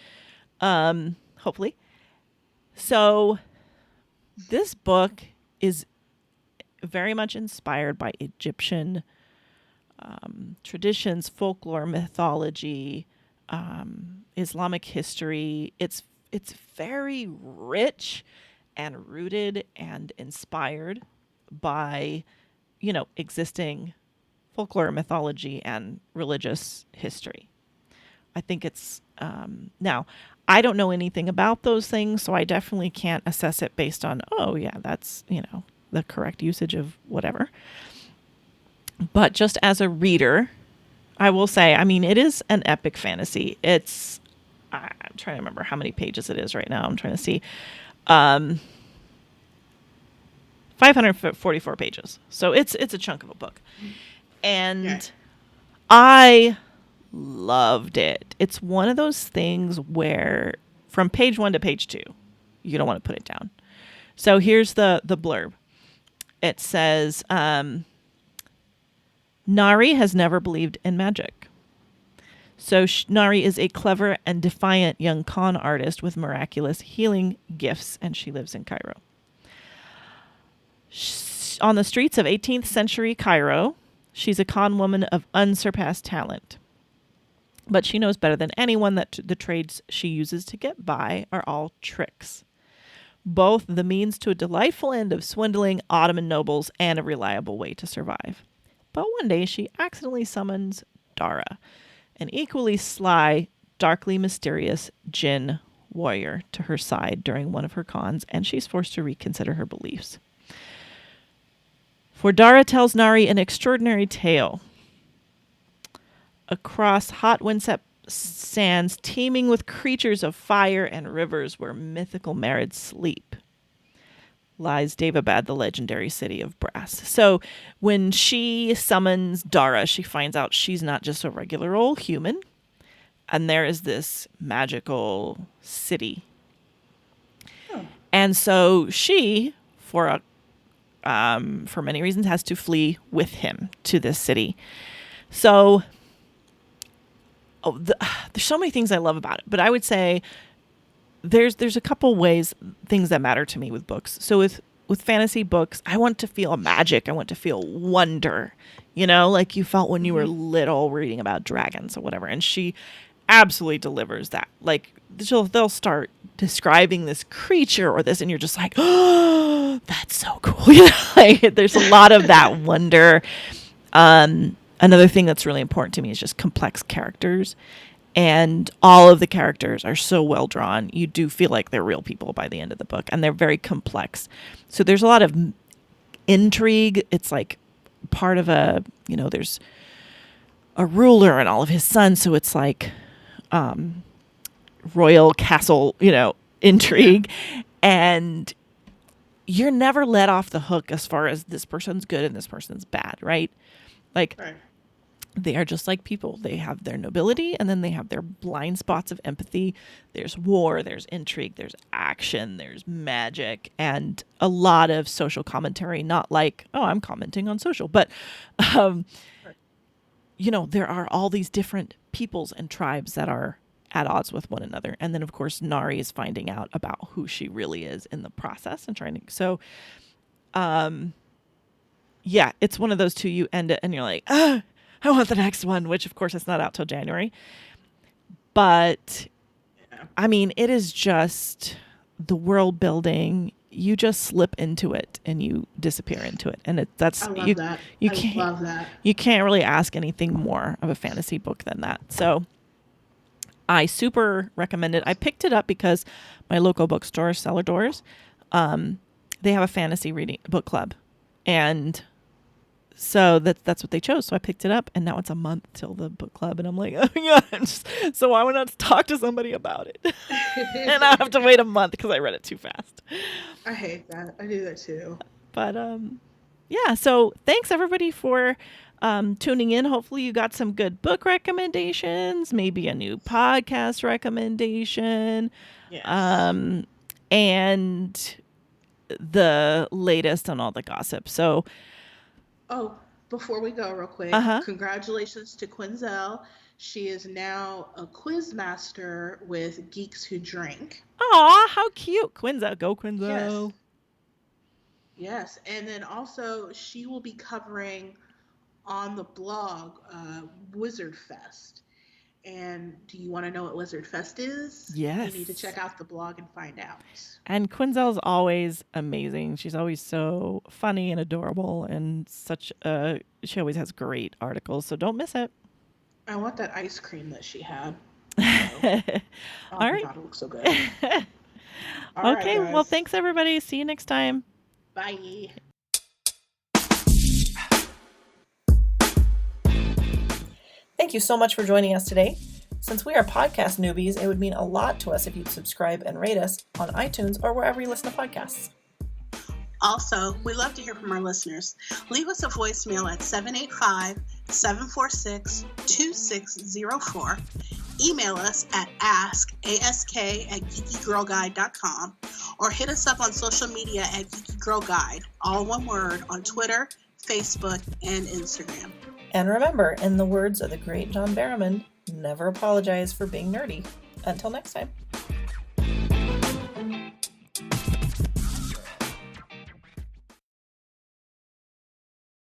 Hopefully. So this book is very much inspired by Egyptian traditions, folklore, mythology, Islamic history. It's very rich and rooted and inspired by, existing folklore, mythology, and religious history. I think it's now. I don't know anything about those things, so I definitely can't assess it based on, oh yeah, that's the correct usage of whatever. But just as a reader, I will say, it is an epic fantasy. I'm trying to remember how many pages it is right now. I'm trying to see. 544 pages. So it's a chunk of a book. And Okay. I loved it. It's one of those things where from page 1 to page 2, you don't want to put it down. So here's the blurb. It says, Nari has never believed in magic. So Nari is a clever and defiant young con artist with miraculous healing gifts, and she lives in Cairo. On the streets of 18th century Cairo, she's a con woman of unsurpassed talent. But she knows better than anyone that the trades she uses to get by are all tricks. Both the means to a delightful end of swindling Ottoman nobles and a reliable way to survive. But one day she accidentally summons Dara, an equally sly, darkly mysterious jinn warrior, to her side during one of her cons, and she's forced to reconsider her beliefs. For Dara tells Nari an extraordinary tale. Across hot windswept sands teeming with creatures of fire and rivers where mythical Marids sleep, lies Daevabad, the legendary city of brass. So when she summons Dara, she finds out she's not just a regular old human, and there is this magical city. Oh. And so she, for many reasons, has to flee with him to this city. So there's so many things I love about it, but I would say there's a couple things that matter to me with books. So with fantasy books, I want to feel magic. I want to feel wonder, like you felt when you were little reading about dragons or whatever. And she absolutely delivers that. Like they'll start describing this creature or this, and you're just like, oh, that's so cool. There's a lot of that wonder. Another thing that's really important to me is just complex characters. And all of the characters are so well drawn. You do feel like they're real people by the end of the book. And they're very complex. So there's a lot of intrigue. It's like part of there's a ruler and all of his sons. So it's like royal castle, intrigue. And you're never let off the hook as far as this person's good and this person's bad, right? Like, right. They are just like people. They have their nobility, and then they have their blind spots of empathy. There's war, there's intrigue, there's action, there's magic, and a lot of social commentary. Not like, oh, I'm commenting on social, but, there are all these different peoples and tribes that are at odds with one another. And then, of course, Nari is finding out about who she really is in the process and trying to... So, yeah, it's one of those two. You end it and you're like, I want the next one, which of course it's not out till January. But it is just the world building you just slip into it and you disappear into it. And I love that. You I can't, love that. You can't really ask anything more of a fantasy book than that. So I super recommend it. I picked it up because my local bookstore, Cellar Doors, they have a fantasy reading book club. And so that's what they chose. So I picked it up, and now it's a month till the book club. And I'm like, oh my God. So why would I not talk to somebody about it? And I have to wait a month because I read it too fast. I hate that. I do that too. But yeah, so thanks everybody for tuning in. Hopefully you got some good book recommendations, maybe a new podcast recommendation, Yes. and the latest on all the gossip. So, oh, before we go real quick, congratulations to Quinzel. She is now a quiz master with Geeks Who Drink. Aw, how cute. Quinzel, go Quinzel. Yes, and then also she will be covering on the blog Wizard Fest. And do you want to know what Wizard Fest is? Yes. You need to check out the blog and find out. And Quinzel's always amazing. She's always so funny and adorable, and she always has great articles, so don't miss it. I want that ice cream that she had. All right. God, it looks so good. Okay, well, thanks everybody. See you next time. Bye. Thank you so much for joining us today. Since we are podcast newbies, it would mean a lot to us if you'd subscribe and rate us on iTunes or wherever you listen to podcasts. Also, we love to hear from our listeners. Leave us a voicemail at 785-746-2604. Email us at ask@geekygirlguide.com, or hit us up on social media at Geeky Girl Guide, all one word, on Twitter, Facebook, and Instagram. And remember, in the words of the great John Barrowman, never apologize for being nerdy. Until next time.